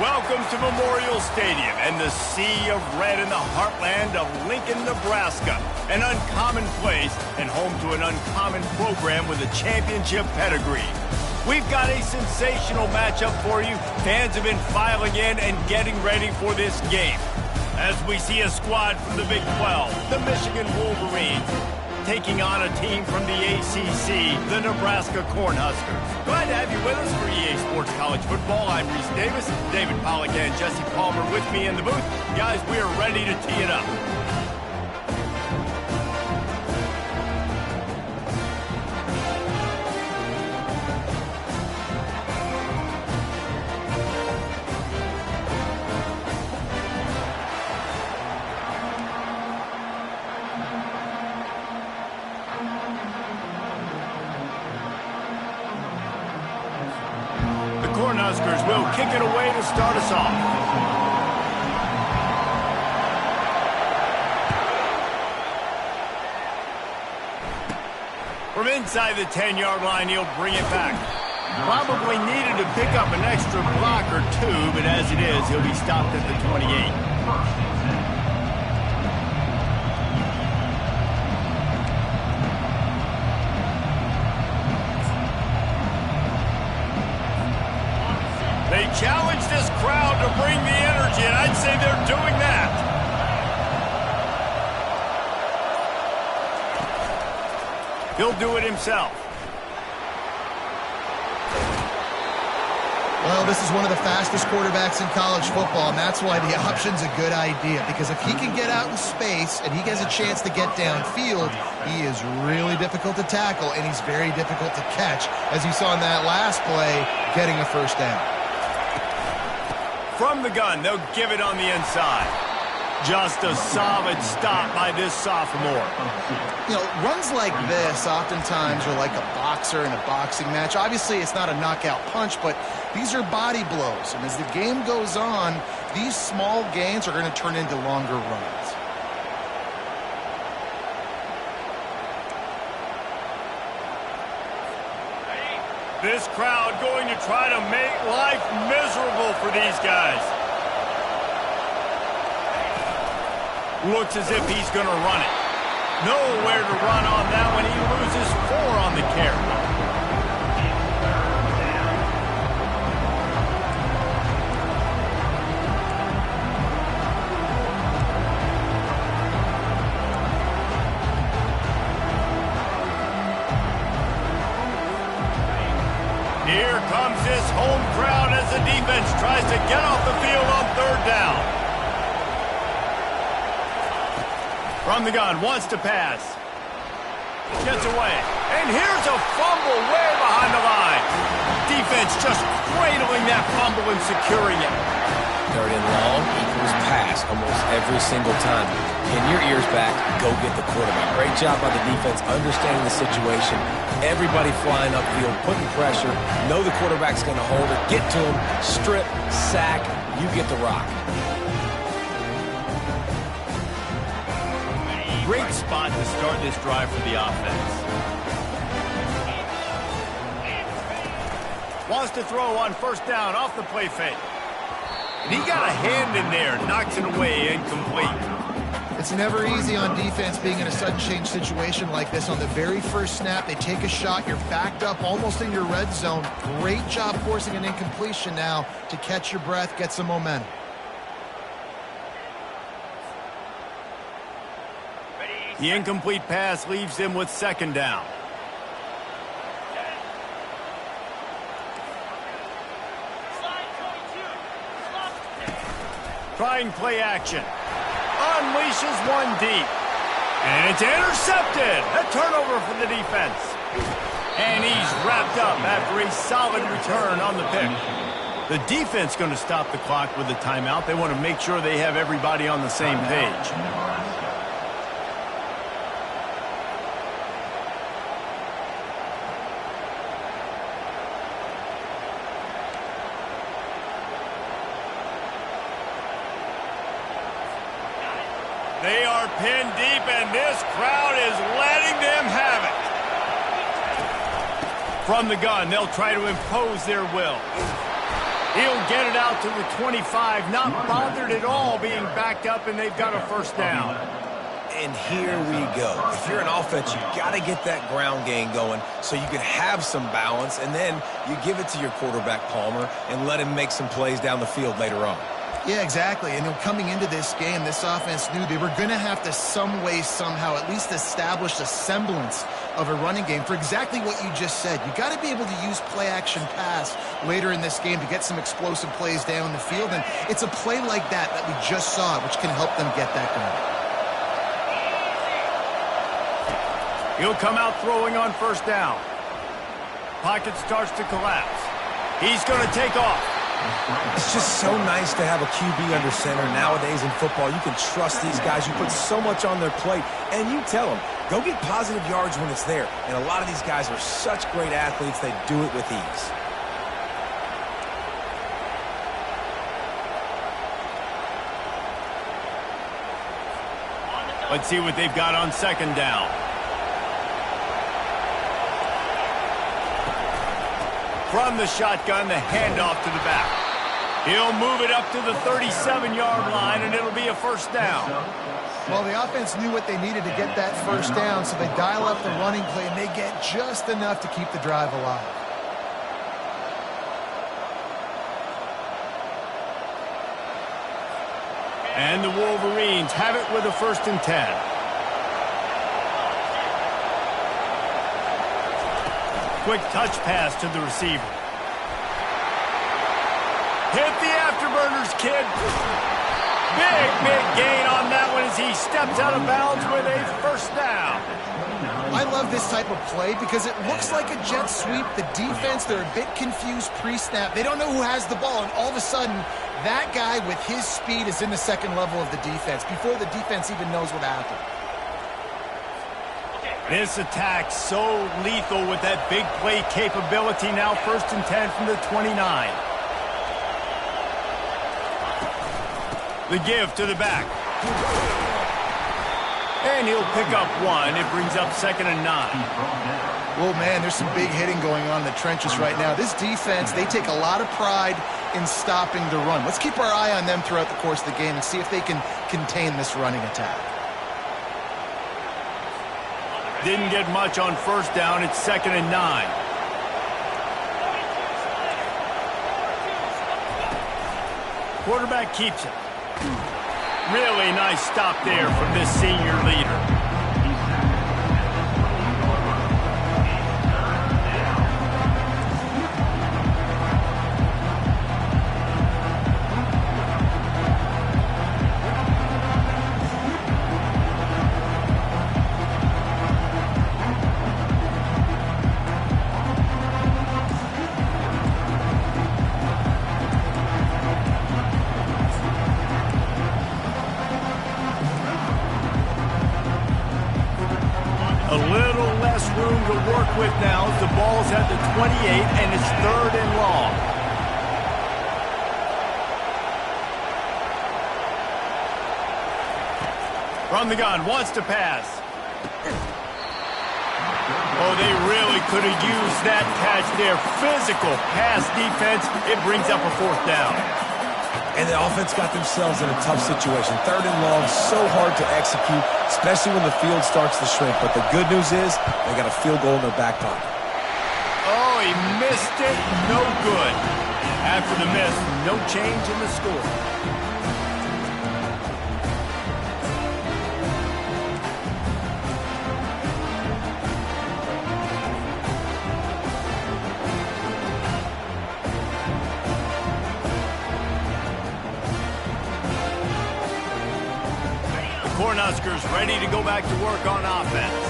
Welcome to Memorial Stadium and the sea of red in the heartland of Lincoln, Nebraska. An uncommon place and home to an uncommon program with a championship pedigree. We've got a sensational matchup for you. Fans have been filing in and getting ready for this game. As we see a squad from the Big 12, the Michigan Wolverines, taking on a team from the ACC, the Nebraska Cornhuskers. Glad to have you with us for EA Sports College Football. I'm Reese Davis, David Pollack and Jesse Palmer with me in the booth. Guys, we are ready to tee it up. Cornhuskers will kick it away to start us off. From inside the 10-yard line, he'll bring it back. Probably needed to pick up an extra block or two, but as it is, he'll be stopped at the 28. They challenge this crowd to bring the energy, and I'd say they're doing that. He'll do it himself. Well, this is one of the fastest quarterbacks in college football, and that's why the option's a good idea. Because if he can get out in space and he gets a chance to get downfield, he is really difficult to tackle, and he's very difficult to catch, as you saw in that last play, getting a first down. From the gun, they'll give it on the inside. Just a solid stop by this sophomore. You know, runs like this oftentimes are like a boxer in a boxing match. Obviously, it's not a knockout punch, but these are body blows. And as the game goes on, these small gains are going to turn into longer runs. This crowd going to try to make life miserable for these guys. Looks as if he's going to run it. Nowhere to run on that one. He loses 4 on the carry. Here comes this home crowd as the defense tries to get off the field on 3rd down. From the gun, wants to pass. Gets away. And here's a fumble way behind the line. Defense just cradling that fumble and securing it. 3rd and long equals pass almost every single time. Pin your ears back, go get the quarterback. Great job by the defense understanding the situation. Everybody flying upfield, putting pressure. Know the quarterback's going to hold it. Get to him, strip, sack, you get the rock. Great spot to start this drive for the offense. Wants to throw on 1st down off the play fake. And he got a hand in there, knocks it away, incomplete. It's never easy on defense being in a sudden change situation like this. On the very first snap, they take a shot. You're backed up almost in your red zone. Great job forcing an incompletion now to catch your breath, get some momentum. The incomplete pass leaves them with 2nd down. Trying play action. Unleashes one deep. And it's intercepted. A turnover for the defense. And he's wrapped up after a solid return on the pick. The defense going to stop the clock with a timeout. They want to make sure they have everybody on the same page. They are pinned deep, and this crowd is letting them have it. From the gun, they'll try to impose their will. He'll get it out to the 25, not bothered at all being backed up, and they've got a first down. And here we go. If you're an offense, you got to get that ground game going so you can have some balance, and then you give it to your quarterback, Palmer, and let him make some plays down the field later on. Yeah, exactly. And coming into this game, this offense knew they were going to have to some way, somehow, at least establish a semblance of a running game for exactly what you just said. You got to be able to use play-action pass later in this game to get some explosive plays down the field. And it's a play like that we just saw, which can help them get that going. He'll come out throwing on first down. Pocket starts to collapse. He's going to take off. It's just so nice to have a QB under center. Nowadays in football, you can trust these guys. You put so much on their plate, and you tell them, go get positive yards when it's there. And a lot of these guys are such great athletes, they do it with ease. Let's see what they've got on second down. From the shotgun, the handoff to the back. He'll move it up to the 37-yard line, and it'll be a first down. Well, the offense knew what they needed to get that first down, so they dial up the running play, and they get just enough to keep the drive alive. And the Wolverines have it with a 1st and 10. Quick touch pass to the receiver. Hit the afterburners, kid. Big gain on that one as he steps out of bounds with a first down. I love this type of play because it looks like a jet sweep. The defense, they're a bit confused pre-snap. They don't know who has the ball, and all of a sudden, that guy with his speed is in the second level of the defense before the defense even knows what happened. This attack so lethal with that big play capability. Now 1st and 10 from the 29. The give to the back. And he'll pick up one. It brings up 2nd and 9. Well, man, there's some big hitting going on in the trenches right now. This defense, they take a lot of pride in stopping the run. Let's keep our eye on them throughout the course of the game and see if they can contain this running attack. Didn't get much on first down. It's 2nd and 9. Quarterback keeps it. Really nice stop there from this senior leader. With now as the ball's at the 28 and it's 3rd and long. From the gun, wants to pass. Oh, they really could have used that catch there. Physical pass defense. It brings up a 4th down. And the offense got themselves in a tough situation. 3rd and long, so hard to execute, especially when the field starts to shrink. But the good news is they got a field goal in their back pocket. Oh, he missed it. No good. After the miss, no change in the score. Cornhuskers ready to go back to work on offense.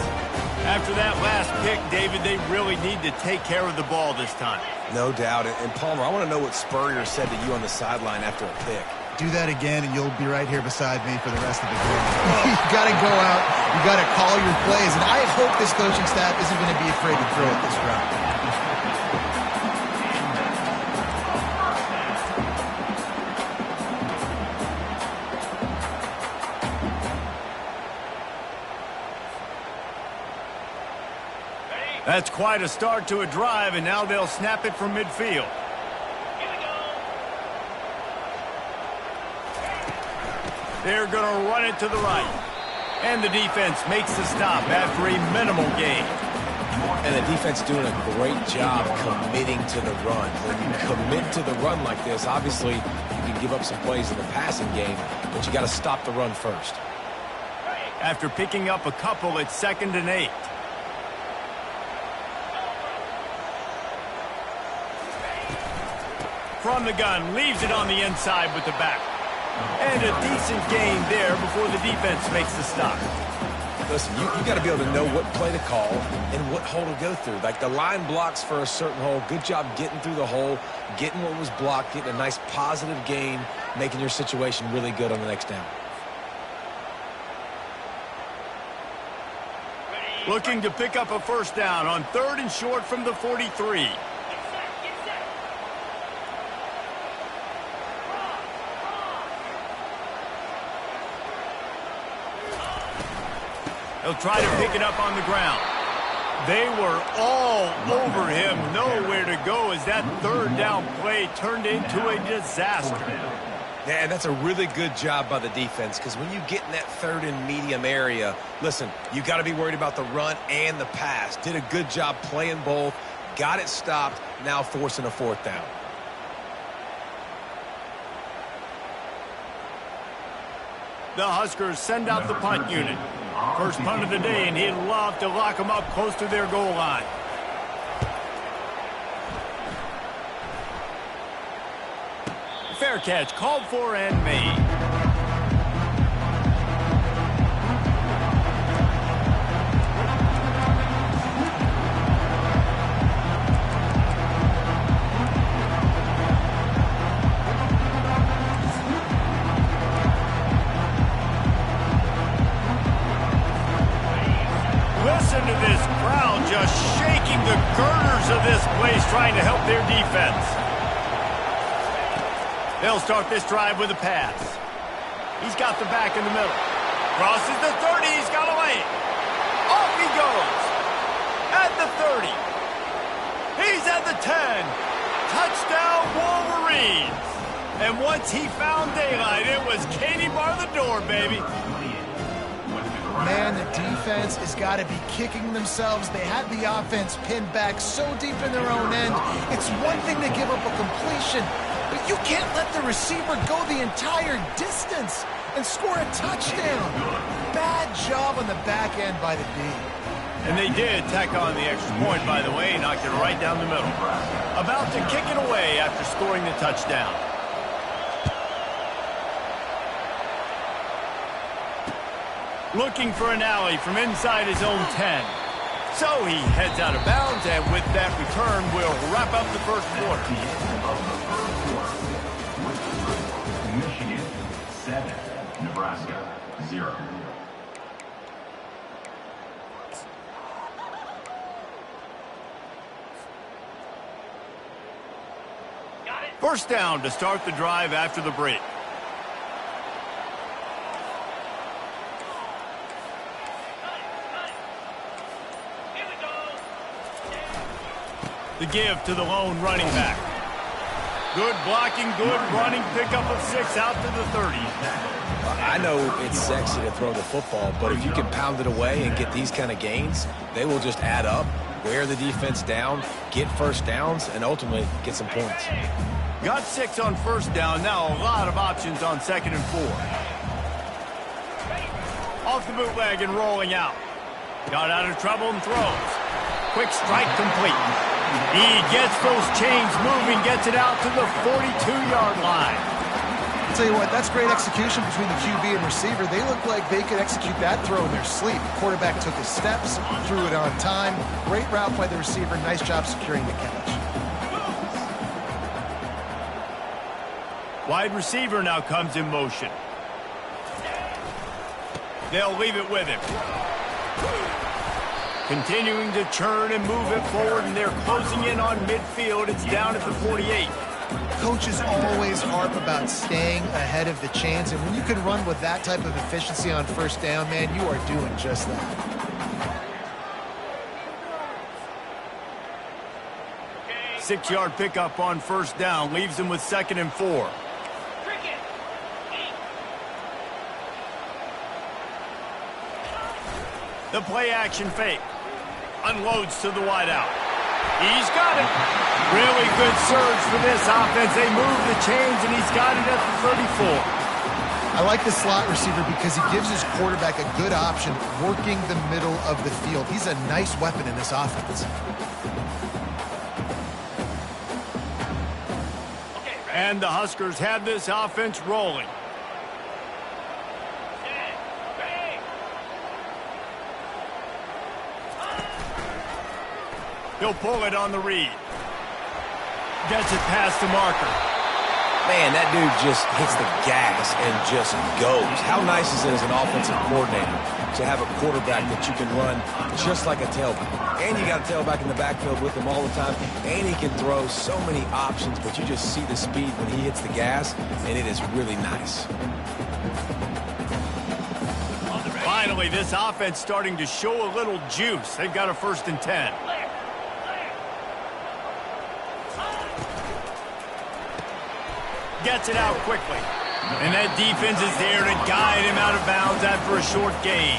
After that last pick, David, they really need to take care of the ball this time. No doubt. And Palmer, I want to know what Spurrier said to you on the sideline after a pick. Do that again, and you'll be right here beside me for the rest of the game. You got to go out. You got to call your plays. And I hope this coaching staff isn't going to be afraid to throw it this route. That's quite a start to a drive, and now they'll snap it from midfield. They're going to run it to the right. And the defense makes the stop after a minimal gain. And the defense doing a great job committing to the run. When you commit to the run like this, obviously you can give up some plays in the passing game, but you got to stop the run first. After picking up a couple, it's 2nd and 8. From the gun, leaves it on the inside with the back. And a decent gain there before the defense makes the stop. Listen, you got to be able to know what play to call and what hole to go through. Like the line blocks for a certain hole. Good job getting through the hole, getting what was blocked, getting a nice positive gain, making your situation really good on the next down. Looking to pick up a first down on 3rd and short from the 43. He'll try to pick it up on the ground. They were all over him, nowhere to go as that 3rd down play turned into a disaster. Yeah, and that's a really good job by the defense because when you get in that 3rd and medium area, listen, you got to be worried about the run and the pass. Did a good job playing both, got it stopped, now forcing a 4th down. The Huskers send out the punt unit. First punt of the day, and he'd love to lock them up close to their goal line. Fair catch called for and made. Listen to this crowd just shaking the girders of this place trying to help their defense. They'll start this drive with a pass. He's got the back in the middle. Crosses the 30. He's got a lane. Off he goes. At the 30. He's at the 10. Touchdown Wolverines. And once he found daylight, it was Katie bar the door, baby. Man, the defense has got to be kicking themselves. They had the offense pinned back so deep in their own end. It's one thing to give up a completion, but you can't let the receiver go the entire distance and score a touchdown. Bad job on the back end by the D. And they did tack on the extra point, by the way, knocked it right down the middle. About to kick it away after scoring the touchdown. Looking for an alley from inside his own 10. So he heads out of bounds, and with that return, we'll wrap up the first quarter. Michigan 7, Nebraska 0. First down to start the drive after the break. The give to the lone running back. Good blocking, good running, pickup of 6 out to the 30. I know it's sexy to throw the football, but if you can pound it away and get these kind of gains, they will just add up, wear the defense down, get first downs, and ultimately get some points. Got 6 on first down, now a lot of options on 2nd and 4. Off the bootleg and rolling out. Got out of trouble and throws. Quick strike complete. He gets those chains moving, gets it out to the 42-yard line. I'll tell you what, that's great execution between the QB and receiver. They look like they could execute that throw in their sleep. The quarterback took his steps, threw it on time. Great route by the receiver. Nice job securing the catch. Wide receiver now comes in motion. They'll leave it with him. Continuing to churn and move it forward, and they're closing in on midfield. It's down at the 48. Coaches always harp about staying ahead of the chains, and when you can run with that type of efficiency on first down, man, you are doing just that. 6-yard pickup on first down leaves them with 2nd and 4. The play action fake. Unloads to the wideout. He's got it. Really good surge for this offense. They move the chains, and he's got it at the 34. I like the slot receiver because he gives his quarterback a good option working the middle of the field. He's a nice weapon in this offense. And the Huskers have this offense rolling. He'll pull it on the read. Gets it past the marker. Man, that dude just hits the gas and just goes. How nice is it as an offensive coordinator to have a quarterback that you can run just like a tailback? And you got a tailback in the backfield with him all the time. And he can throw so many options, but you just see the speed when he hits the gas, and it is really nice. Finally, this offense starting to show a little juice. They've got a 1st and 10. Gets it out quickly. And that defense is there to guide him out of bounds after a short gain.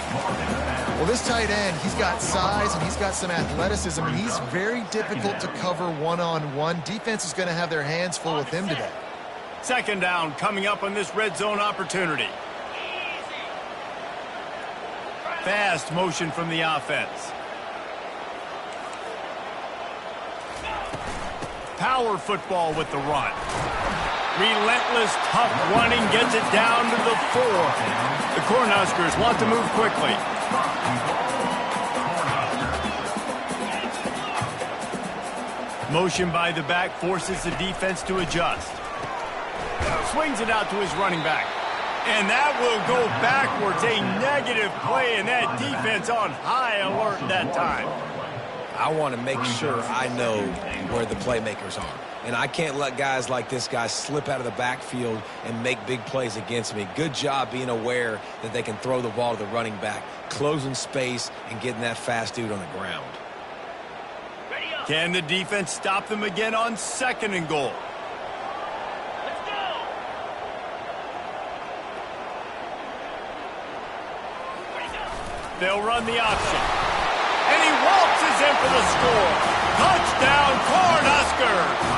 Well, this tight end, he's got size and he's got some athleticism, and he's very difficult to cover one-on-one. Defense is going to have their hands full with him today. 2nd down coming up on this red zone opportunity. Fast motion from the offense. Power football with the run. Relentless, tough running gets it down to the 4. The Cornhuskers want to move quickly. Motion by the back forces the defense to adjust. Swings it out to his running back. And that will go backwards. A negative play, and that defense on high alert that time. I want to make sure I know where the playmakers are. And I can't let guys like this guy slip out of the backfield and make big plays against me. Good job being aware that they can throw the ball to the running back, closing space, and getting that fast dude on the ground. Can the defense stop them again on 2nd and goal? Let's go. They'll run the option. And he waltzes in for the score. Touchdown, Cornhuskers!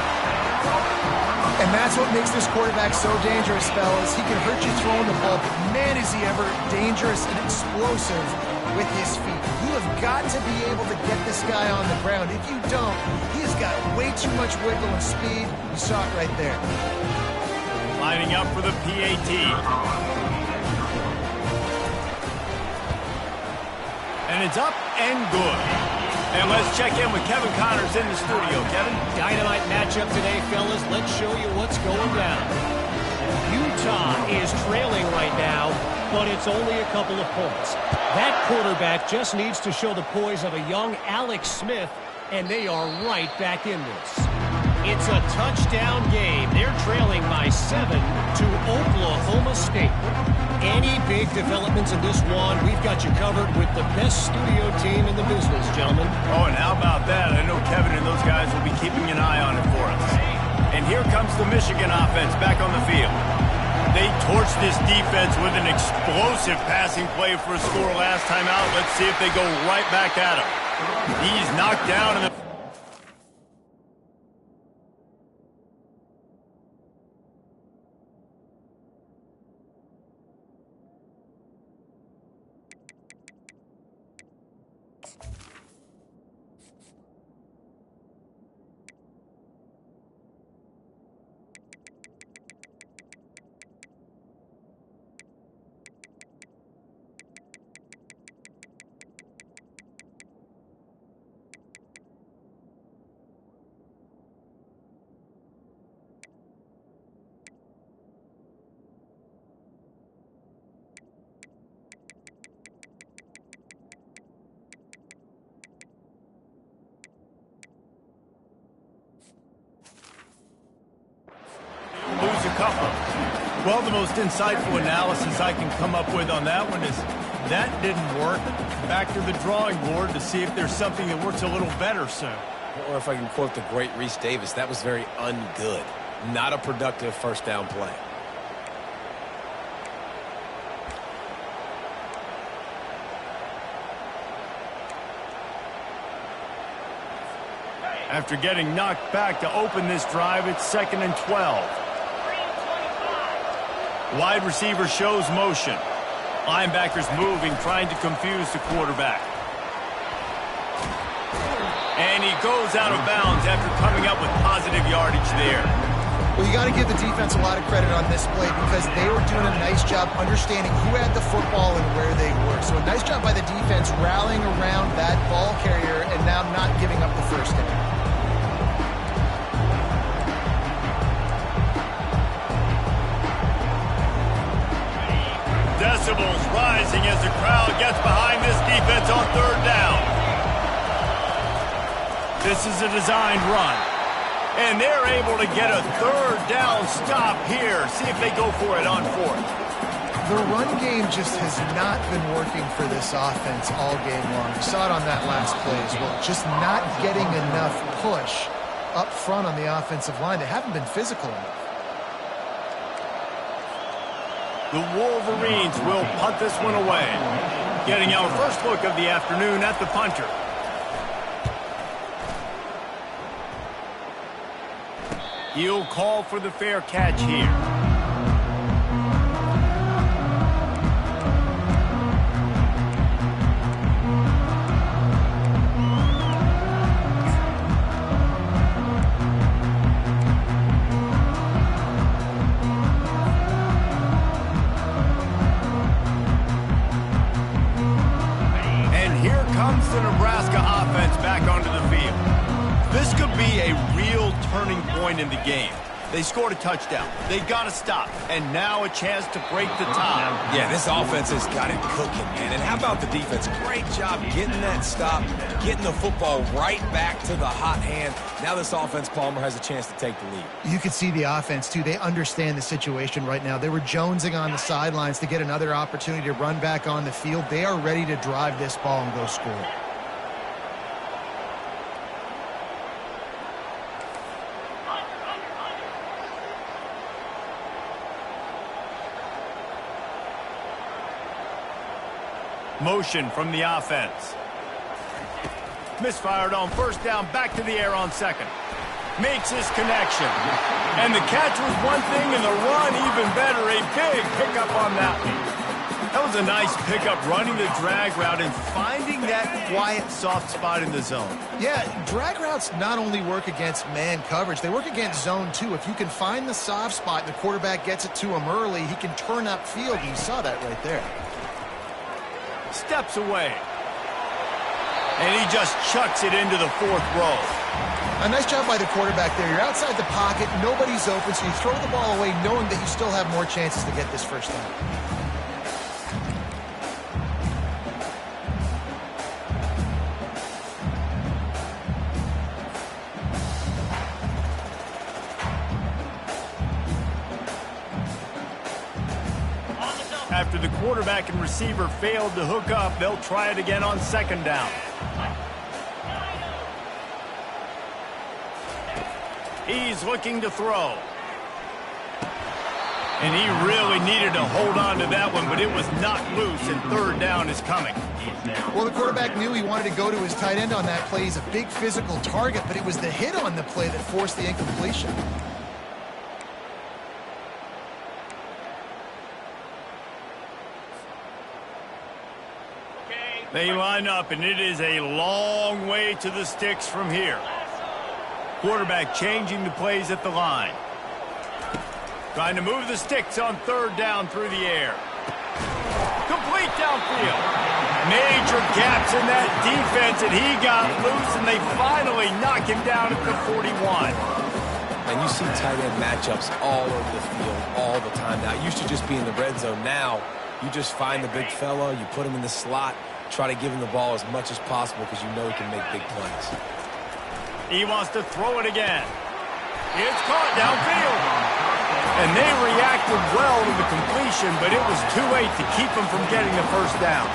And that's what makes this quarterback so dangerous, fellas. He can hurt you throwing the ball, but man, is he ever dangerous and explosive with his feet. You have got to be able to get this guy on the ground. If you don't, he has got way too much wiggle and speed. You saw it right there. Lining up for the PAT. And it's up and good. And let's check in with Kevin Connors in the studio. Kevin? Dynamite matchup today, fellas. Let's show you what's going down. Utah is trailing right now, but it's only a couple of points. That quarterback just needs to show the poise of a young Alex Smith, and they are right back in this. It's a touchdown game. They're trailing by 7 to Oklahoma State. Any big developments in this one, we've got you covered with the best studio team in the business, gentlemen. Oh, and how about that? I know Kevin and those guys will be keeping an eye on it for us. And here comes the Michigan offense back on the field. They torched this defense with an explosive passing play for a score last time out. Let's see if they go right back at him. He's knocked down in the... lose a couple. Well, the most insightful analysis I can come up with on that one is that didn't work. Back to the drawing board to see if there's something that works a little better soon. Or if I can quote the great Reese Davis, that was very ungood. Not a productive 1st down play. After getting knocked back to open this drive, it's 2nd and 12. Wide receiver shows motion. Linebackers moving, trying to confuse the quarterback. And he goes out of bounds after coming up with positive yardage there. Well, you got to give the defense a lot of credit on this play because they were doing a nice job understanding who had the football and where they were. So a nice job by the defense rallying around that ball carrier and now not giving up the first down. Decibels rising as the crowd gets behind this defense on 3rd down. This is a designed run. And they're able to get a 3rd down stop here. See if they go for it on 4th. The run game just has not been working for this offense all game long. We saw it on that last play as well. Just not getting enough push up front on the offensive line. They haven't been physical enough. The Wolverines will punt this one away. Getting our first look of the afternoon at the punter. He'll call for the fair catch here. And here comes the Nebraska offense back onto the field. This could be a real turning point in the game. They scored a touchdown. They got to stop. And now a chance to break the tie. Yeah, this offense has got it cooking, man. And how about the defense? Great job getting that stop, getting the football right back to the hot hand. Now this offense, Palmer, has a chance to take the lead. You can see the offense, too. They understand the situation right now. They were jonesing on the sidelines to get another opportunity to run back on the field. They are ready to drive this ball and go score. Motion from the offense. Misfired on 1st down, back to the air on 2nd. Makes his connection. And the catch was one thing and the run even better. A big pickup on that one. That was a nice pickup, running the drag route and finding that quiet, soft spot in the zone. Yeah, drag routes not only work against man coverage, they work against zone too. If you can find the soft spot and the quarterback gets it to him early, he can turn upfield, and you saw that right there. Steps away. And he just chucks it into the 4th row. A nice job by the quarterback there. You're outside the pocket, nobody's open, so you throw the ball away knowing that you still have more chances to get this first down. After the quarterback and receiver failed to hook up, they'll try it again on 2nd down. He's looking to throw. And he really needed to hold on to that one, but it was knocked loose, and 3rd down is coming. Well, the quarterback knew he wanted to go to his tight end on that play. He's a big physical target, but it was the hit on the play that forced the incompletion. They line up, and it is a long way to the sticks from here. Quarterback changing the plays at the line. Trying to move the sticks on 3rd down through the air. Complete downfield. Major gaps in that defense, and he got loose, and they finally knock him down at the 41. And you see tight end matchups all over the field all the time now. It used to just be in the red zone. Now you just find the big fella, you put him in the slot, try to give him the ball as much as possible because you know he can make big plays. He wants to throw it again. It's caught downfield. And they reacted well to the completion, but it was too late to keep him from getting the first down.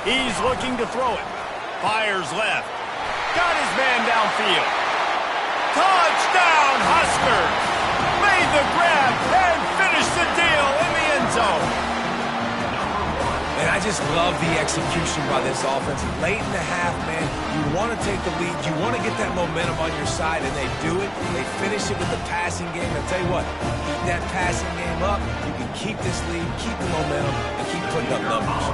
He's looking to throw it. Fires left. Got his man downfield. Touchdown, Huskers! Made the grab and finished the deal in the end zone. And I just love the execution by this offense. Late in the half, man, you want to take the lead. You want to get that momentum on your side, and they do it. They finish it with the passing game. I'll tell you what, keep that passing game up. You can keep this lead, keep the momentum, and keep putting up numbers.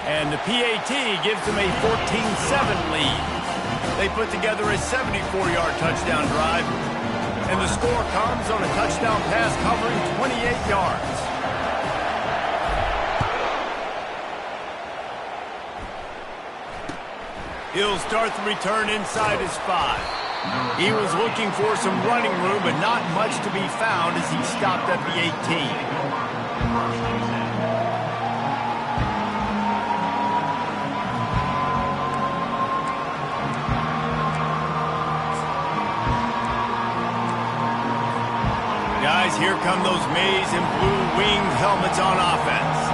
And the PAT gives them a 14-7 lead. They put together a 74-yard touchdown drive. And the score comes on a touchdown pass covering 28 yards. He'll start the return inside his 5. He was looking for some running room, but not much to be found as he stopped at the 18. Guys, here come those maize and blue winged helmets on offense.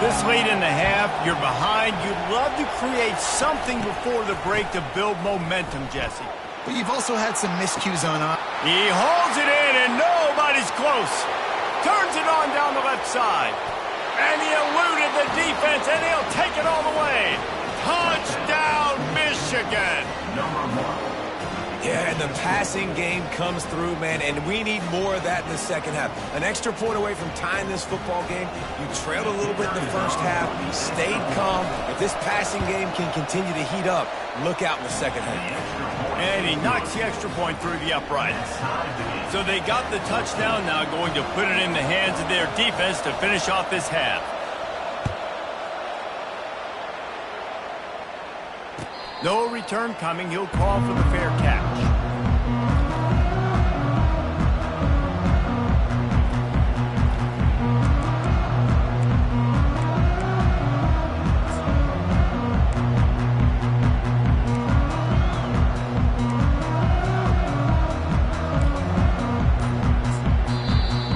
This late in the half, you're behind. You'd love to create something before the break to build momentum, Jesse. But you've also had some miscues on offense. He holds it in, and nobody's close. Turns it on down the left side. And he eluded the defense, and he'll take it all the way. Touchdown, Michigan! Number 1. Yeah, and the passing game comes through, man, and we need more of that in the second half. An extra point away from tying this football game. You trailed a little bit in the first half, stayed calm. If this passing game can continue to heat up, look out in the second half. And he knocks the extra point through the uprights. So they got the touchdown, now going to put it in the hands of their defense to finish off this half. No return coming. He'll call for the fair catch.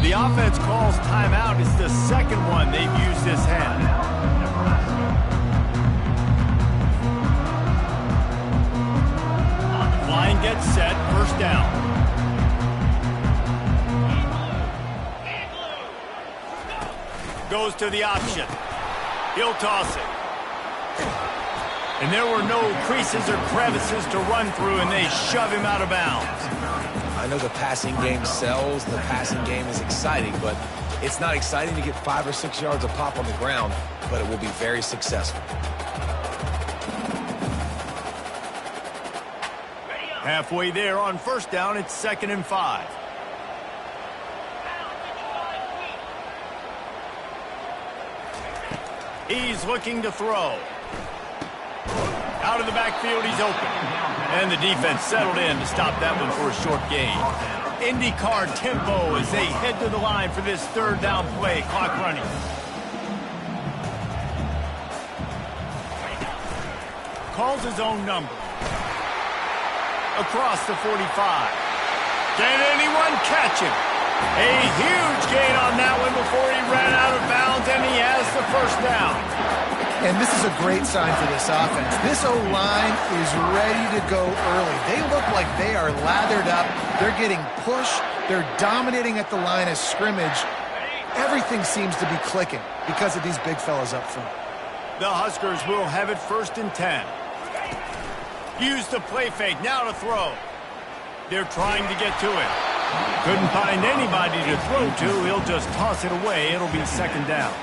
The offense calls timeout. It's the second one they've used this half. Line gets set, first down. Goes to the option. He'll toss it. And there were no creases or crevices to run through, and they shove him out of bounds. I know the passing game sells, the passing game is exciting, but it's not exciting to get 5 or 6 yards of pop on the ground, but it will be very successful. Halfway there on first down, it's 2nd and 5. He's looking to throw. Out of the backfield, he's open. And the defense settled in to stop that one for a short gain. IndyCar tempo as they head to the line for this third down play. Clock running. Calls his own number. Across the 45. Can anyone catch him? A huge gain on that one before he ran out of bounds, and he has the first down. And this is a great sign for this offense. This O-line is ready to go early. They look like they are lathered up. They're getting pushed. They're dominating at the line of scrimmage. Everything seems to be clicking because of these big fellas up front. The Huskers will have it 1st and 10. Use the play fake, now to throw. They're trying to get to it. Couldn't find anybody to throw to. He'll just toss it away. It'll be 2nd down.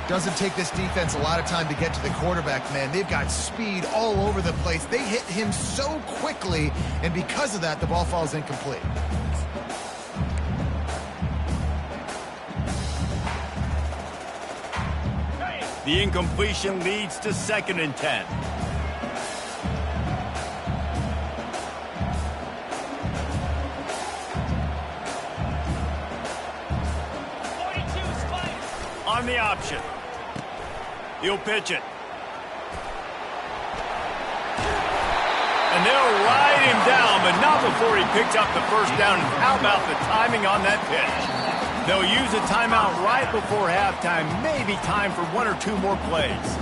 Doesn't take this defense a lot of time to get to the quarterback, man. They've got speed all over the place. They hit him so quickly, and because of that, the ball falls incomplete. The incompletion leads to 2nd and 10. On the option. He'll pitch it. And they'll ride him down, but not before he picks up the first down. And how about the timing on that pitch? They'll use a timeout right before halftime. Maybe time for 1 or 2 more plays.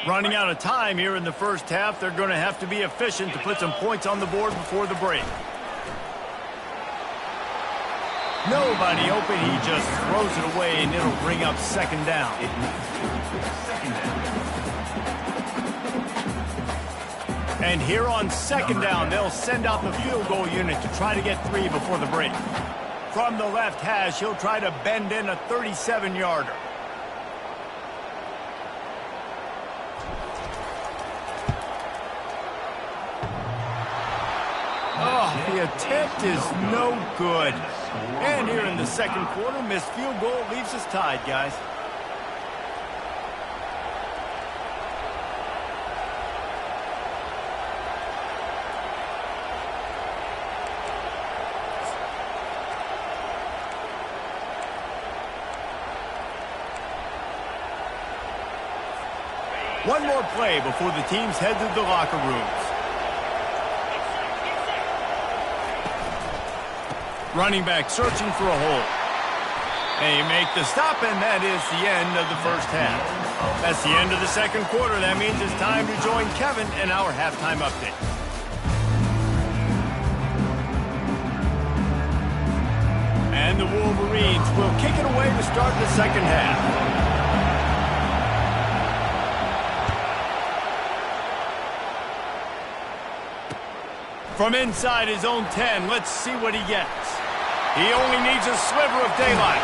Running out of time here in the first half, they're going to have to be efficient to put some points on the board before the break. Nobody open, he just throws it away, and it'll bring up second down. And here on second down, they'll send out the field goal unit to try to get 3 before the break. From the left hash, he'll try to bend in a 37-yarder. Oh, the attempt is no good. And here in the second quarter, missed field goal leaves us tied, guys. One more play before the teams head to the locker rooms. Running back searching for a hole. They make the stop, and that is the end of the first half. That's the end of the second quarter. That means it's time to join Kevin in our halftime update. And the Wolverines will kick it away to start the second half. From inside his own 10, let's see what he gets. He only needs a sliver of daylight.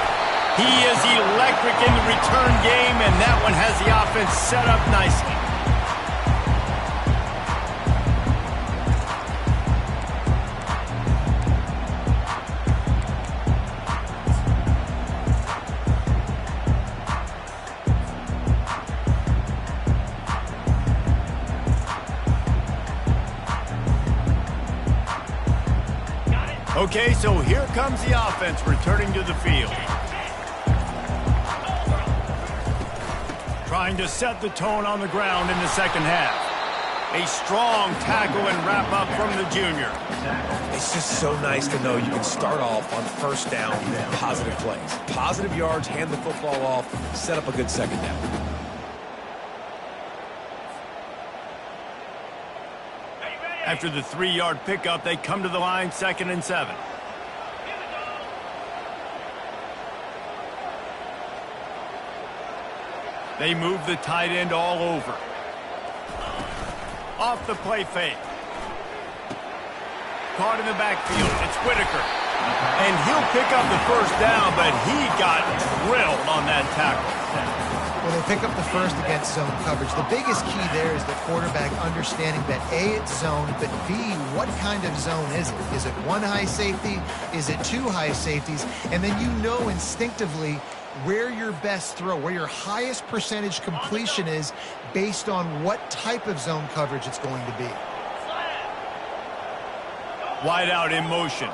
He is electric in the return game, and that one has the offense set up nicely. Okay, so here comes the offense returning to the field. Trying to set the tone on the ground in the second half. A strong tackle and wrap up from the junior. It's just so nice to know you can start off on first down with positive plays. Positive yards, hand the football off, set up a good second down. After the 3-yard pickup, they come to the line, 2nd and 7. They move the tight end all over. Off the play fake. Caught in the backfield. It's Whitaker. And he'll pick up the first down, but he got drilled on that tackle. Well, they pick up the first against zone coverage. The biggest key there is the quarterback understanding that A, it's zone, but B, what kind of zone is it? Is it 1 high safety? Is it 2 high safeties? And then you know instinctively where your best throw, where your highest percentage completion is based on what type of zone coverage it's going to be. Wide out in motion.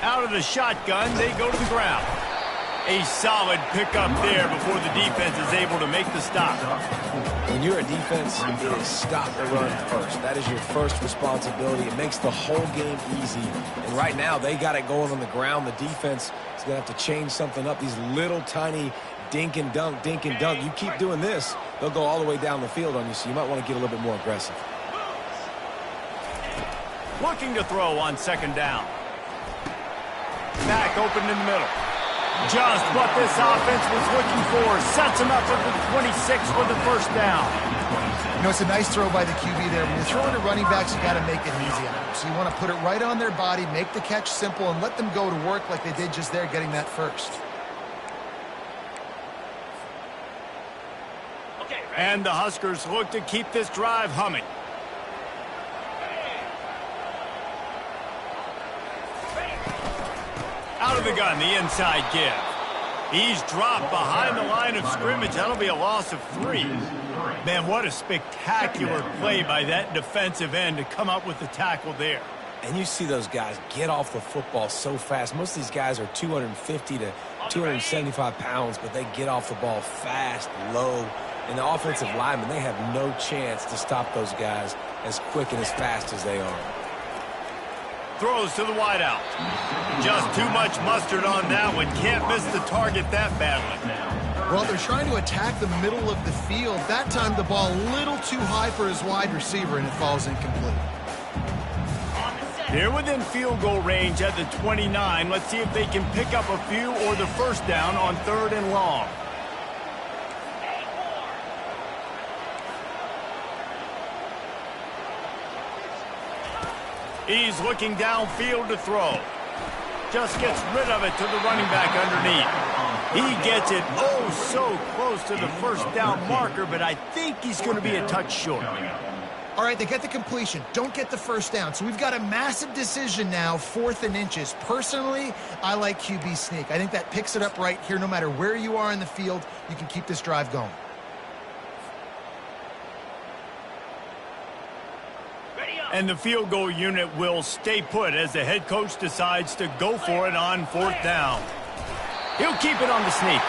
Out of the shotgun, they go to the ground. A solid pickup there before the defense is able to make the stop. When you're a defense, it is stop the run first. That is your first responsibility. It makes the whole game easy. And right now, they got it going on the ground. The defense is going to have to change something up. These little tiny dink and dunk, dink and dunk. You keep doing this, they'll go all the way down the field on you, so you might want to get a little bit more aggressive. Looking to throw on 2nd down. Back open in the middle. Just what this offense was looking for. Sets him up at the 26 for the first down. You know, it's a nice throw by the QB there. When you're throwing to running backs, you got to make it easy on them. So you want to put it right on their body, make the catch simple, and let them go to work like they did just there, getting that first. And the Huskers look to keep this drive humming. Out of the gun, the inside give. He's dropped behind the line of scrimmage. That'll be a loss of 3. Man, what a spectacular play by that defensive end to come up with the tackle there. And you see those guys get off the football so fast. Most of these guys are 250 to 275 pounds, but they get off the ball fast, low. And the offensive linemen, they have no chance to stop those guys as quick and as fast as they are. Throws to the wideout. Just too much mustard on that one. Can't miss the target that badly. Well, they're trying to attack the middle of the field. That time the ball a little too high for his wide receiver, and it falls incomplete. They're within field goal range at the 29. Let's see if they can pick up a few or the first down on 3rd and long. He's looking downfield to throw. Just gets rid of it to the running back underneath. He gets it oh so close to the first down marker, but I think he's going to be a touch short. All right, they get the completion. Don't get the first down. So we've got a massive decision now, 4th and inches. Personally, I like QB sneak. I think that picks it up right here. No matter where you are in the field, you can keep this drive going. And the field goal unit will stay put as the head coach decides to go for it on 4th down. He'll keep it on the sneak.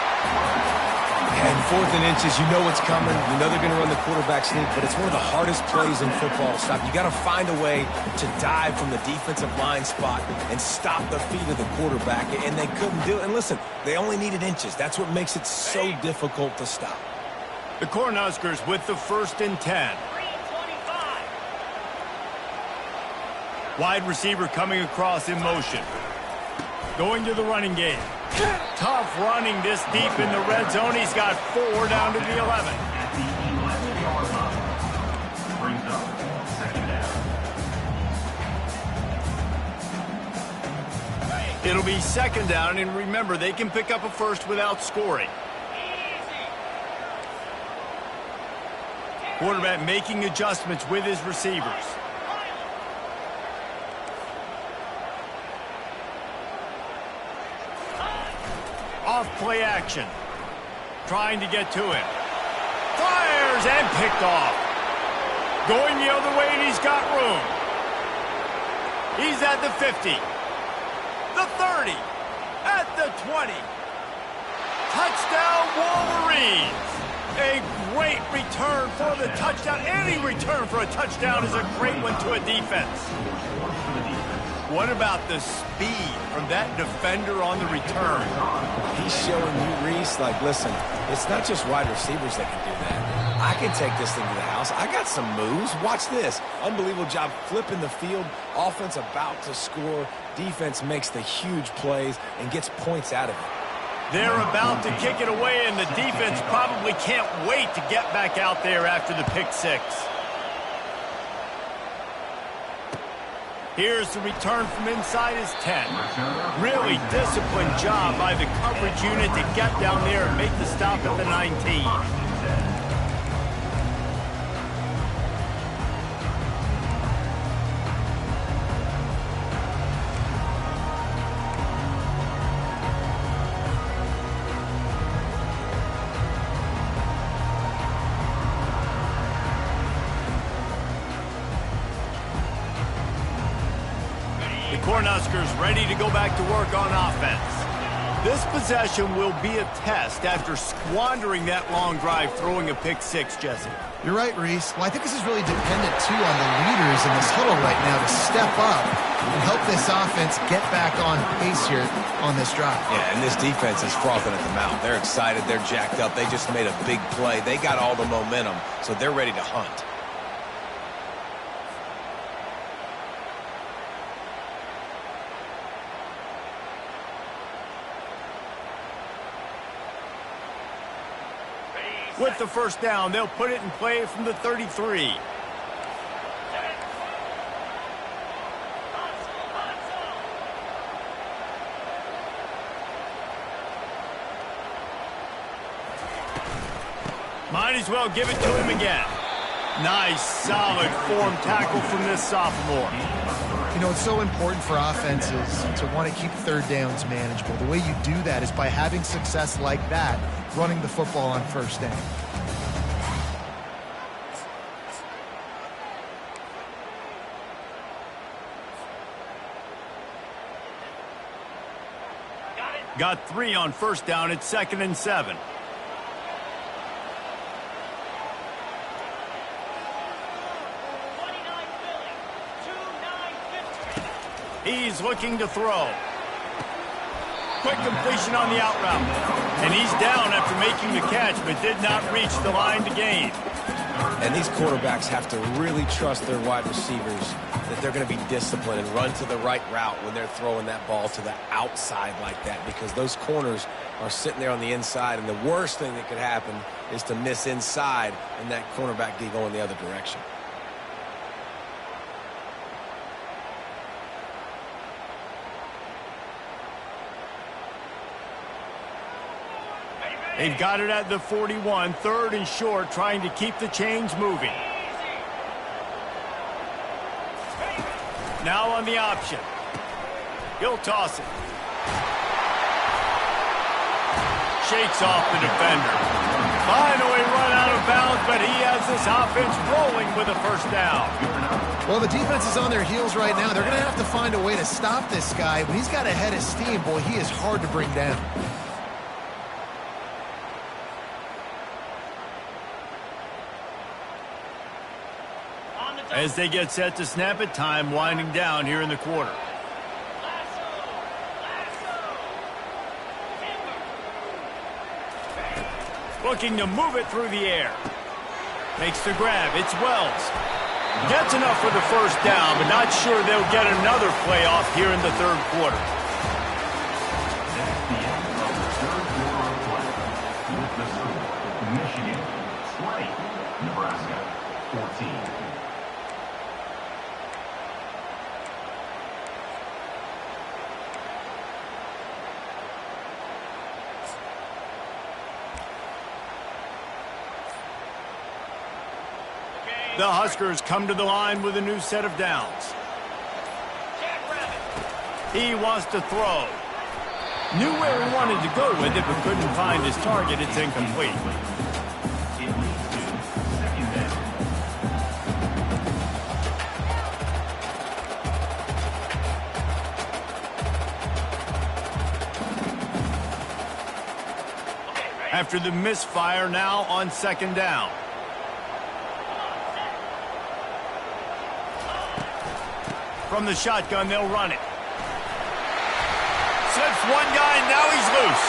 And 4th and inches, you know what's coming. You know they're going to run the quarterback sneak, but it's one of the hardest plays in football to stop. You got to find a way to dive from the defensive line spot and stop the feet of the quarterback, and they couldn't do it. And listen, they only needed inches. That's what makes it so difficult to stop. The Cornhuskers with the 1st and 10. Wide receiver coming across in motion. Going to the running game. Tough running this deep in the red zone. He's got 4 down to the 11. At the 11-yard line. Brings up 2nd down. It'll be 2nd down, and remember, they can pick up a first without scoring. Quarterback making adjustments with his receivers. Off play action. Trying to get to him. Fires and picked off. Going the other way, and he's got room. He's at the 50. The 30. At the 20. Touchdown, Wolverines. A great return for the touchdown. Any return for a touchdown is a great one to a defense. What about the speed from that defender on the return? He's showing you, Reese, like, listen, it's not just wide receivers that can do that. I can take this thing to the house. I got some moves. Watch this. Unbelievable job flipping the field. Offense about to score. Defense makes the huge plays and gets points out of it. They're about to kick it away, and the defense probably can't wait to get back out there after the pick six. Here's the return from inside his 10. Really disciplined job by the coverage unit to get down there and make the stop at the 19. Cornhuskers ready to go back to work on offense. This possession will be a test after squandering that long drive throwing a pick six, Jesse. You're right, Reese. Well, I think this is really dependent, too, on the leaders in this huddle right now to step up and help this offense get back on pace here on this drive. Yeah, and this defense is frothing at the mouth. They're excited. They're jacked up. They just made a big play. They got all the momentum, so they're ready to hunt. With the first down, they'll put it in play from the 33. Might as well give it to him again. Nice, solid form tackle from this sophomore. You know, it's so important for offenses to want to keep third downs manageable. The way you do that is by having success like that, running the football on first down. Got 3 on first down. It's 2nd and 7. He's looking to throw. Quick completion on the out route. And he's down after making the catch, but did not reach the line to gain. And these quarterbacks have to really trust their wide receivers that they're going to be disciplined and run to the right route when they're throwing that ball to the outside like that, because those corners are sitting there on the inside, and the worst thing that could happen is to miss inside and that cornerback be going the other direction. They've got it at the 41, 3rd and short, trying to keep the chains moving. Now on the option. He'll toss it. Shakes off the defender. Finally run out of bounds, but he has this offense rolling with a first down. Well, the defense is on their heels right now. They're going to have to find a way to stop this guy. When he's got a head of steam, boy, he is hard to bring down. As they get set to snap it, time winding down here in the quarter. Looking to move it through the air. Makes the grab. It's Wells. Gets enough for the first down, but not sure they'll get another play off here in the 3rd quarter. That's the end of the 3rd quarter of play. With the score, Michigan 20, Nebraska 14. The Huskers come to the line with a new set of downs. He wants to throw. Knew where he wanted to go with it, but couldn't find his target. It's incomplete. After the misfire, now on 2nd down. From the shotgun, they'll run it. Slips one guy, and now he's loose.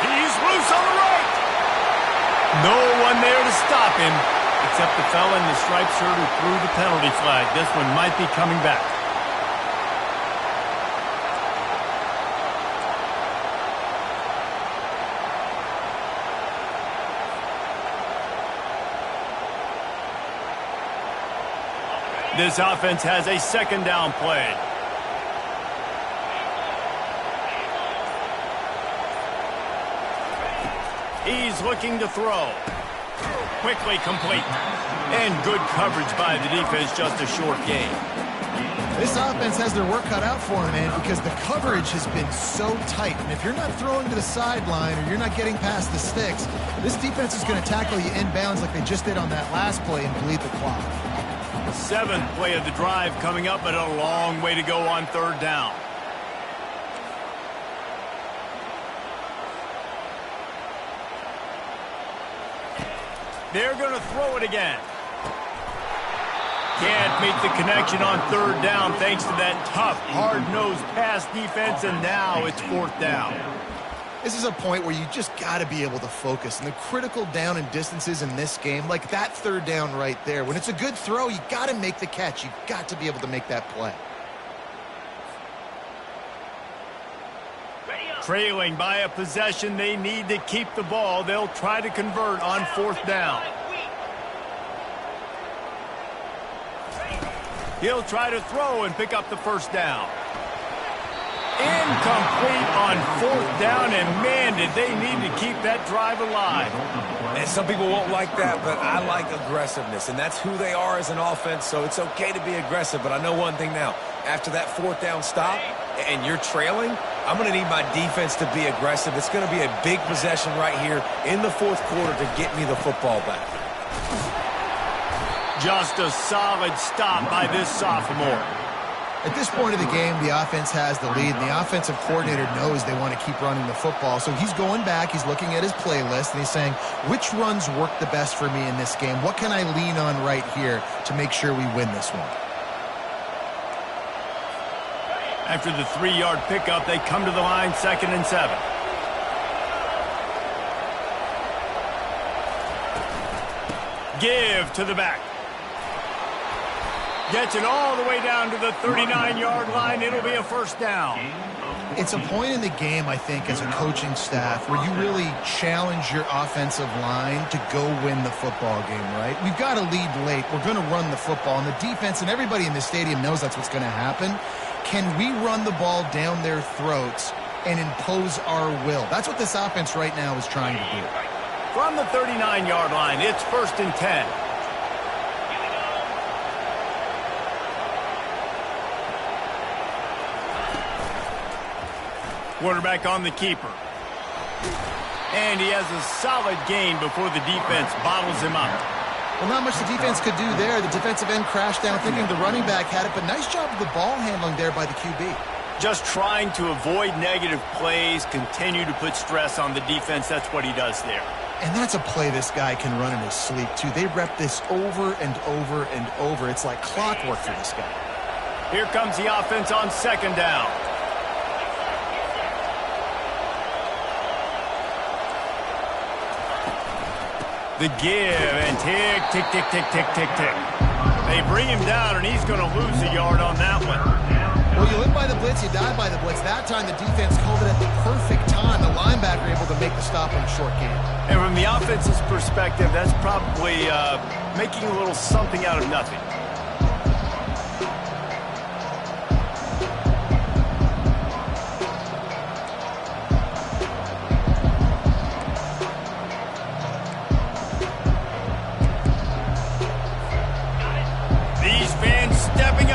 He's loose on the right. No one there to stop him, except the fella in the striped shirt who threw the penalty flag. This one might be coming back. This offense has a 2nd down play. He's looking to throw. Quickly complete. And good coverage by the defense, just a short gain. This offense has their work cut out for them, man, because the coverage has been so tight. And if you're not throwing to the sideline or you're not getting past the sticks, this defense is going to tackle you inbounds like they just did on that last play and bleed the clock. 7th play of the drive coming up, but a long way to go on 3rd down. They're going to throw it again. Can't make the connection on 3rd down thanks to that tough, hard-nosed pass defense, and now it's 4th down. This is a point where you just got to be able to focus. And the critical down and distances in this game, like that 3rd down right there, when it's a good throw, you got to make the catch. You got to be able to make that play. Trailing by a possession, they need to keep the ball. They'll try to convert on 4th down. He'll try to throw and pick up the first down. Incomplete on 4th down, and man, did they need to keep that drive alive. And some people won't like that, but I like aggressiveness, and that's who they are as an offense, so it's okay to be aggressive. But I know one thing now. After that 4th down stop and you're trailing, I'm going to need my defense to be aggressive. It's going to be a big possession right here in the 4th quarter to get me the football back. Just a solid stop by this sophomore. At this point of the game, the offense has the lead, and the offensive coordinator knows they want to keep running the football. So he's going back, he's looking at his playlist, and he's saying, which runs work the best for me in this game? What can I lean on right here to make sure we win this one? After the 3-yard pickup, they come to the line 2nd and 7. Give to the back. Gets it all the way down to the 39-yard line. It'll be a first down. It's a point in the game, I think, as a coaching staff where you really challenge your offensive line to go win the football game, right? We've got to lead late. We're going to run the football. And the defense and everybody in the stadium knows that's what's going to happen. Can we run the ball down their throats and impose our will? That's what this offense right now is trying to do. From the 39-yard line, it's 1st and 10. Quarterback on the keeper. And he has a solid gain before the defense bottles him up. Well, not much the defense could do there. The defensive end crashed down thinking the running back had it, but nice job of the ball handling there by the QB. Just trying to avoid negative plays, continue to put stress on the defense. That's what he does there. And that's a play this guy can run in his sleep, too. They rep this over and over and over. It's like clockwork for this guy. Here comes the offense on 2nd down. The give, and tick, tick, tick, tick, tick, tick, tick. They bring him down, and he's going to lose a yard on that one. Well, you live by the blitz, you die by the blitz. That time the defense called it at the perfect time. The linebacker able to make the stop on a short game. And from the offense's perspective, that's probably making a little something out of nothing.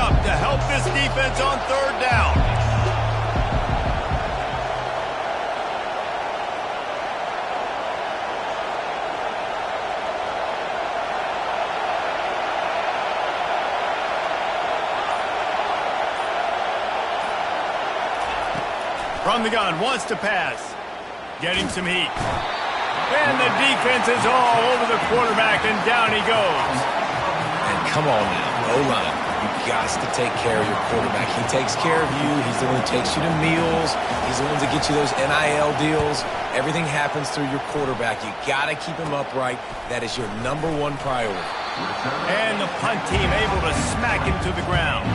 To help this defense on 3rd down. From the gun, wants to pass. Getting some heat. And the defense is all over the quarterback, and down he goes. And come on now, O-line. You got to take care of your quarterback. He takes care of you. He's the one who takes you to meals. He's the one to get you those NIL deals. Everything happens through your quarterback. You got to keep him upright. That is your #1 priority. And the punt team able to smack him to the ground.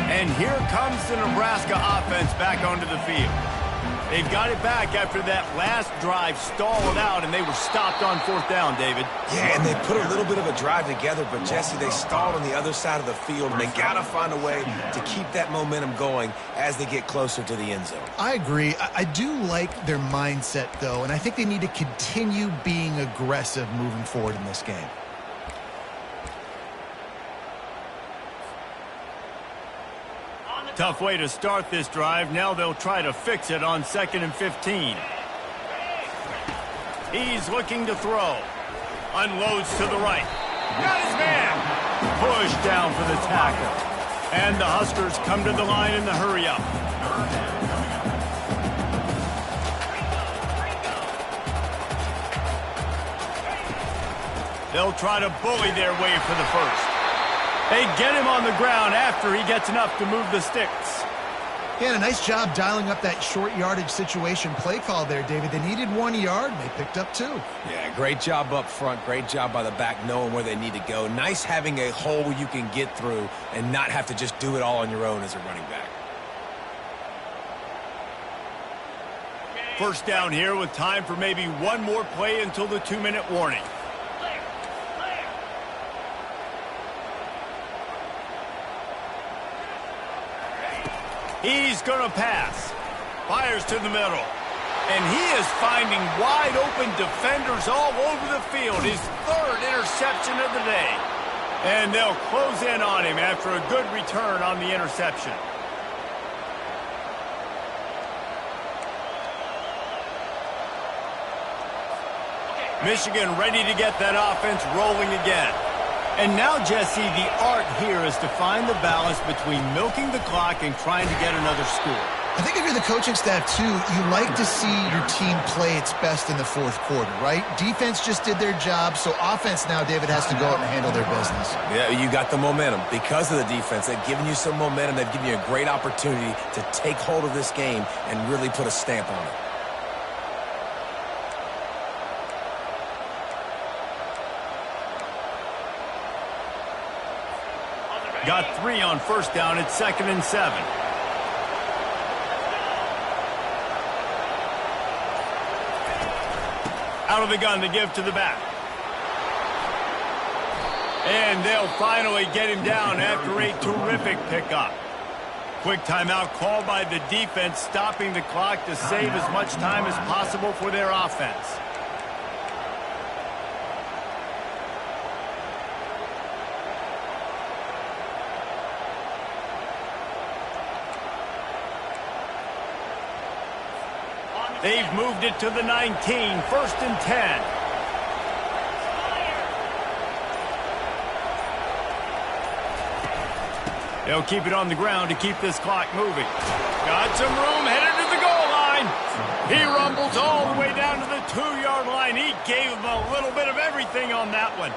And here comes the Nebraska offense back onto the field. They've got it back after that last drive stalled out, and they were stopped on 4th down, David. Yeah, and they put a little bit of a drive together, but, Jesse, they stalled on the other side of the field, and they got to find a way to keep that momentum going as they get closer to the end zone. I agree. I do like their mindset, though, and I think they need to continue being aggressive moving forward in this game. Tough way to start this drive. Now they'll try to fix it on 2nd and 15. He's looking to throw. Unloads to the right. Got his man. Pushed down for the tackle. And the Huskers come to the line in the hurry-up. They'll try to bully their way for the first. They get him on the ground after he gets enough to move the sticks. Yeah, a nice job dialing up that short yardage situation play call there, David. They needed 1 yard, and they picked up 2. Yeah, great job up front. Great job by the back knowing where they need to go. Nice having a hole you can get through and not have to just do it all on your own as a running back. First down here with time for maybe one more play until the 2-minute warning. He's going to pass. Fires to the middle. And he is finding wide open defenders all over the field. His 3rd interception of the day. And they'll close in on him after a good return on the interception. Michigan ready to get that offense rolling again. And now, Jesse, the art here is to find the balance between milking the clock and trying to get another score. I think if you're the coaching staff, too, you like to see your team play its best in the fourth quarter, right? Defense just did their job, so offense now, David, has to go out and handle their business. Yeah, you got the momentum. Because of the defense, they've given you some momentum. They've given you a great opportunity to take hold of this game and really put a stamp on it. Got 3 on first down at 2nd and 7. Out of the gun to give to the back. And they'll finally get him down after a terrific pickup. Quick timeout called by the defense, stopping the clock to save as much time as possible for their offense. They've moved it to the 19, 1st and 10. They'll keep it on the ground to keep this clock moving. Got some room, headed to the goal line. He rumbles all the way down to the 2-yard line. He gave him a little bit of everything on that one.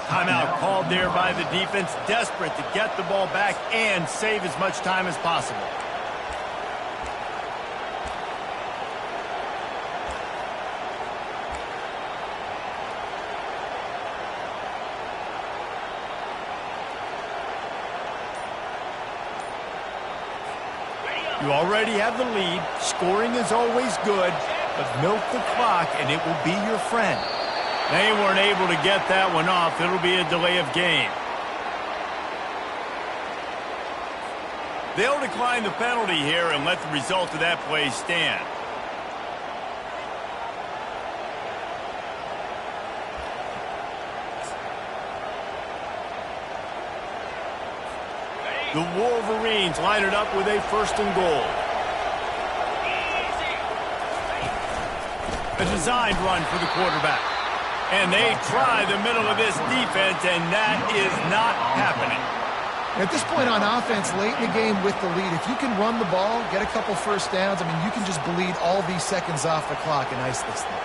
Timeout called there by the defense, desperate to get the ball back and save as much time as possible. You already have the lead. Scoring is always good, but milk the clock and it will be your friend. They weren't able to get that one off. It'll be a delay of game. They'll decline the penalty here and let the result of that play stand. The Wolverines line it up with a 1st and goal. A designed run for the quarterback. And they try the middle of this defense, and that is not happening. At this point on offense, late in the game with the lead, if you can run the ball, get a couple first downs, I mean, you can just bleed all these seconds off the clock and ice this thing.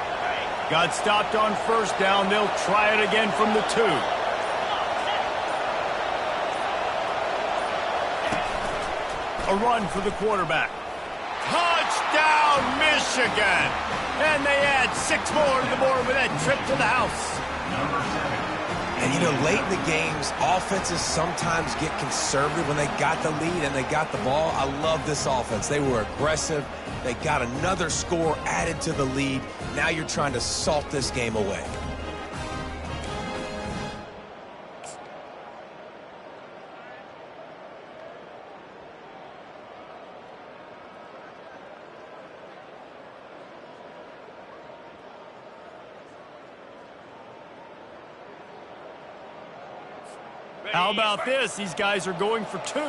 Got stopped on first down. They'll try it again from the 2. A run for the quarterback. Touchdown, Michigan! And they add 6 more to the board with that trip to the house. And, you know, late in the games, offenses sometimes get conservative when they got the lead and they got the ball. I love this offense. They were aggressive. They got another score added to the lead. Now you're trying to salt this game away. How about this? These guys are going for 2.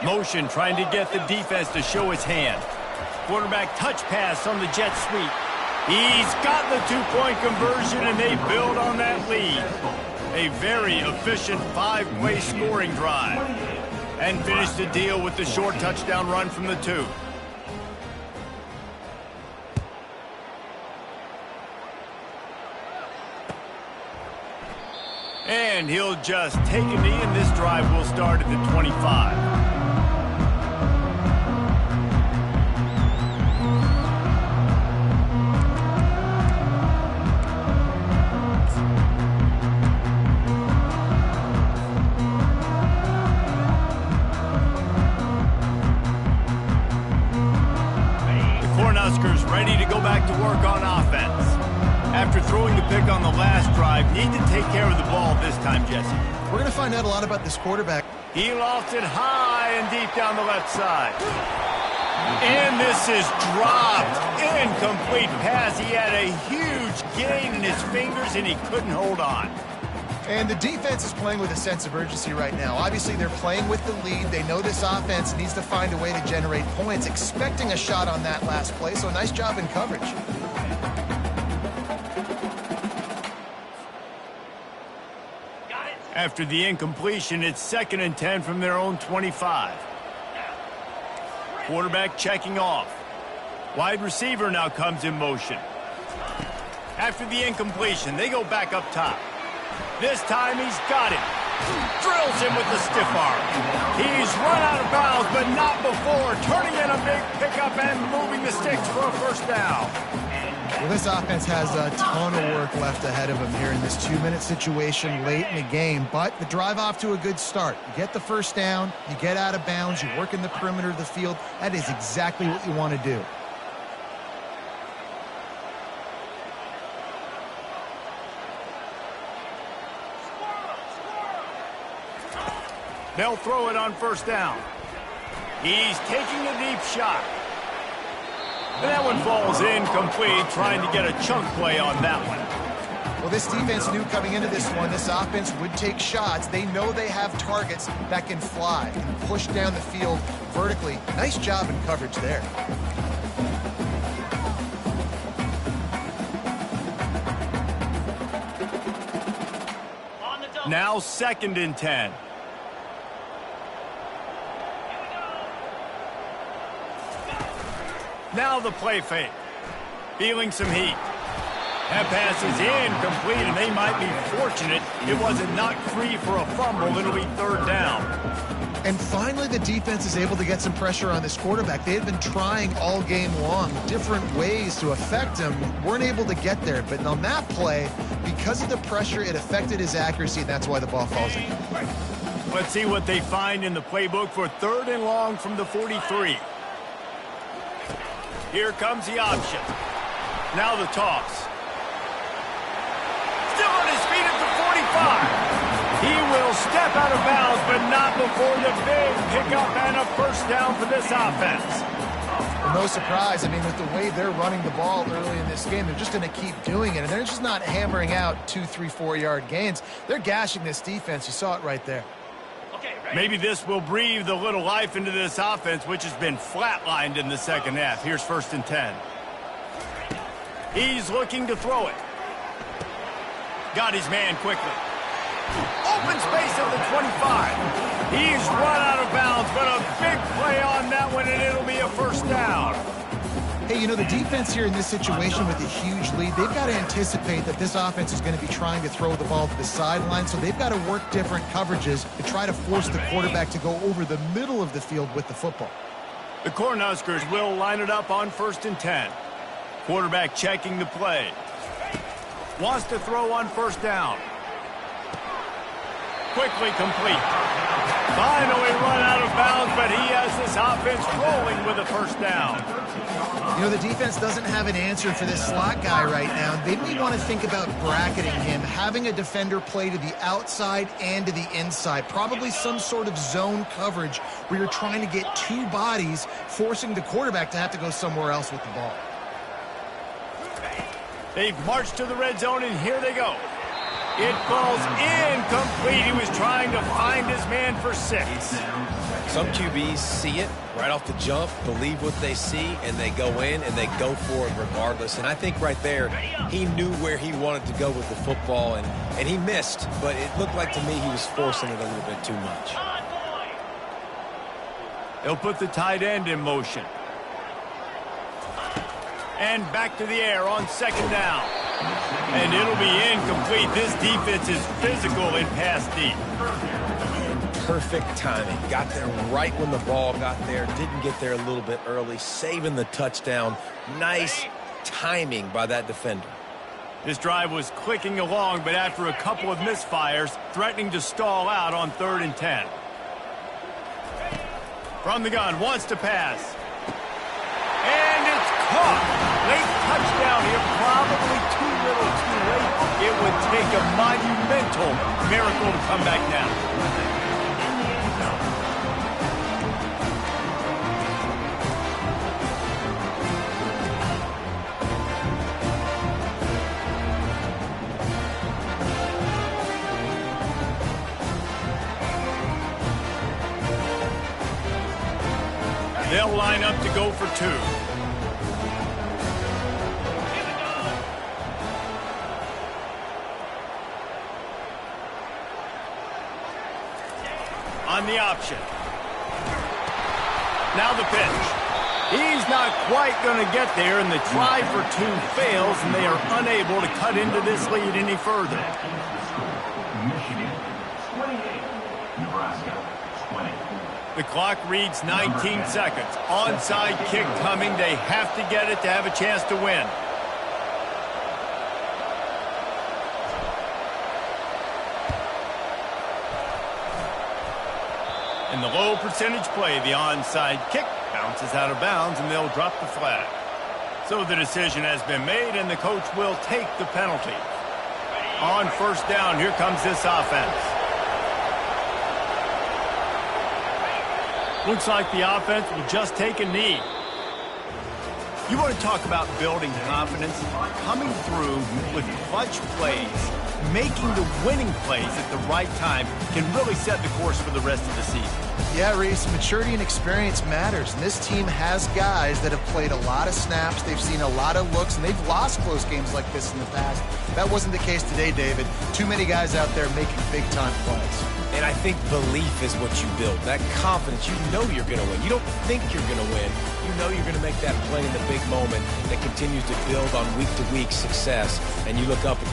Motion trying to get the defense to show his hand. Quarterback touch pass on the jet sweep. He's got the 2-point conversion, and they build on that lead. A very efficient 5-play scoring drive. And finish the deal with the short touchdown run from the 2. And he'll just take a knee, and this drive will start at the 25. The Cornhuskers ready to go back to work on offense. After throwing the pick on the last drive, need to take care of the ball this time, Jesse. We're going to find out a lot about this quarterback. He lofts it high and deep down the left side. And this is dropped. Incomplete pass. He had a huge gain in his fingers, and he couldn't hold on. And the defense is playing with a sense of urgency right now. Obviously, they're playing with the lead. They know this offense needs to find a way to generate points, expecting a shot on that last play, so a nice job in coverage. After the incompletion, it's 2nd and 10 from their own 25. Quarterback checking off. Wide receiver now comes in motion. After the incompletion, they go back up top. This time he's got it. Drills him with the stiff arm. He's run out of bounds, but not before. Turning in a big pickup and moving the sticks for a first down. Well, this offense has a ton of work left ahead of them here in this 2-minute situation late in the game, but the drive off to a good start. You get the first down, you get out of bounds, you work in the perimeter of the field. That is exactly what you want to do. They'll throw it on first down. He's taking a deep shot. And that one falls incomplete, trying to get a chunk play on that one. Well, this defense knew coming into this one, this offense would take shots. They know they have targets that can fly and push down the field vertically. Nice job in coverage there. Now 2nd and 10. Now the play fake. Feeling some heat. That pass is incomplete, and they might be fortunate it wasn't knocked free for a fumble. It'll be 3rd down. And finally, the defense is able to get some pressure on this quarterback. They had been trying all game long, different ways to affect him. Weren't able to get there. But on that play, because of the pressure, it affected his accuracy, and that's why the ball falls in. Let's see what they find in the playbook for 3rd and long from the 43. Here comes the option. Now the toss. Still on his feet at the 45. He will step out of bounds, but not before the big pickup and a first down for this offense. Well, no surprise. I mean, with the way they're running the ball early in this game, they're just going to keep doing it. And they're just not hammering out 2, 3, 4-yard gains. They're gashing this defense. You saw it right there. Maybe this will breathe a little life into this offense, which has been flatlined in the second half. Here's 1st and 10. He's looking to throw it. Got his man quickly. Open space at the 25. He's run out of bounds, but a big play on that one, and it'll be a first down. Hey, you know, the defense here in this situation with a huge lead, they've got to anticipate that this offense is going to be trying to throw the ball to the sideline, so they've got to work different coverages to try to force the quarterback to go over the middle of the field with the football. The Cornhuskers will line it up on 1st and 10. Quarterback checking the play. Wants to throw on first down. Quickly complete. Finally run out of bounds, but he has this offense rolling with a first down. You know, the defense doesn't have an answer for this slot guy right now. They may want to think about bracketing him, having a defender play to the outside and to the inside. Probably some sort of zone coverage where you're trying to get 2 bodies, forcing the quarterback to have to go somewhere else with the ball. They've marched to the red zone, and here they go. It falls incomplete. He was trying to find his man for 6. Some QBs see it right off the jump, believe what they see, and they go in and they go for it regardless. And I think right there, he knew where he wanted to go with the football, and he missed. But it looked like to me he was forcing it a little bit too much. They'll put the tight end in motion. And back to the air on 2nd down. And it'll be incomplete. This defense is physical in pass deep. Perfect timing. Got there right when the ball got there. Didn't get there a little bit early. Saving the touchdown. Nice timing by that defender. This drive was clicking along, but after a couple of misfires, threatening to stall out on 3rd and 10. From the gun, wants to pass. And it's caught. Late touchdown here, probably too little, too late. It would take a monumental miracle to come back down. They'll line up to go for 2. on the option. Now the pitch. He's not quite going to get there, and the try for two fails, and they are unable to cut into this lead any further. Michigan 28, Nebraska 20. The clock reads 19 seconds. Onside kick coming. They have to get it to have a chance to win. In the low percentage play, the onside kick bounces out of bounds, and they'll drop the flag. So the decision has been made, and the coach will take the penalty. On first down, here comes this offense. Looks like the offense will just take a knee. You want to talk about building confidence? Coming through with clutch plays, making the winning plays at the right time can really set the course for the rest of the season. Yeah, Reese, maturity and experience matters, and this team has guys that have played a lot of snaps, they've seen a lot of looks, and they've lost close games like this in the past. That wasn't the case today, David. Too many guys out there making big-time plays. And I think belief is what you build. That confidence, you know you're going to win. You don't think you're going to win. You know you're going to make that play in the big moment that continues to build on week-to-week success. And you look up and